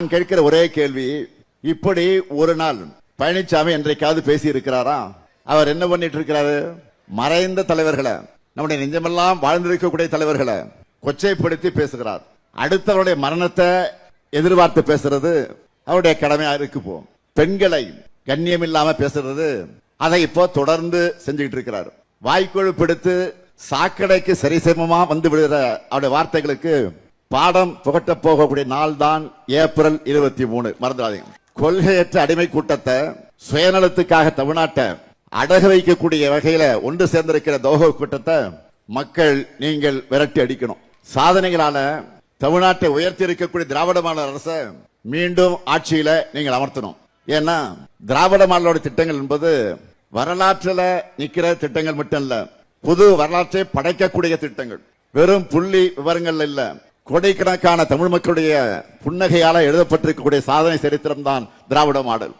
நான் கேட்கிற ஒரே கேள்வி, இப்படி ஒரு நாள் பழனிசாமி என்றைக்காவது பேசி இருக்கிறாரா? அவர் என்ன பண்ணிட்டு இருக்கிறாரு? மறைந்த தலைவர்களை, நம்முடைய நெஞ்சமெல்லாம் வாழ்ந்திருக்கக்கூடிய தலைவர்களை கொச்சைப்படுத்தி பேசுகிறார். அடுத்தவருடைய மரணத்தை எதிர்பார்த்து பேசுறது அவருடைய கடமையா இருக்கு. போ பெண்களை கண்ணியம் இல்லாம பேசுறது அதை இப்போ தொடர்ந்து செஞ்சுக்கிட்டு இருக்கிறார். வாய்க்கொழுப்படுத்து சாக்கடைக்கு சரிசமமா வந்து விடுகிற அவருடைய வார்த்தைகளுக்கு பாடம் புகட்ட போகக்கூடிய நாள் தான் ஏப்ரல் 23. மறந்துடாதீங்க. கொள்கையற்ற அடிமை கூட்டத்தை, சுயநலத்துக்காக தமிழ்நாட்டை அடகு வைக்கக்கூடிய வகையில ஒன்று சேர்ந்திருக்கிற தோக கூட்டத்தை மக்கள் நீங்கள் விரட்டி அடிக்கணும். சாதனைகளால தமிழ்நாட்டை உயர்த்தி இருக்கக்கூடிய திராவிட மாடல் அரசை மீண்டும் ஆட்சியில நீங்கள் அமர்த்தணும். ஏன்னா திராவிட மாடலோட திட்டங்கள் என்பது வரலாற்றில் நிக்கிற திட்டங்கள் மட்டும் இல்ல, புது வரலாற்றை படைக்கக்கூடிய திட்டங்கள். வெறும் புள்ளி விவரங்கள் இல்ல, கோடிக்கணக்கான தமிழ் மக்களுடைய புன்னகையால எழுதப்பட்டிருக்கக்கூடிய சாதனை சரித்திரம் தான் திராவிட மாடல்.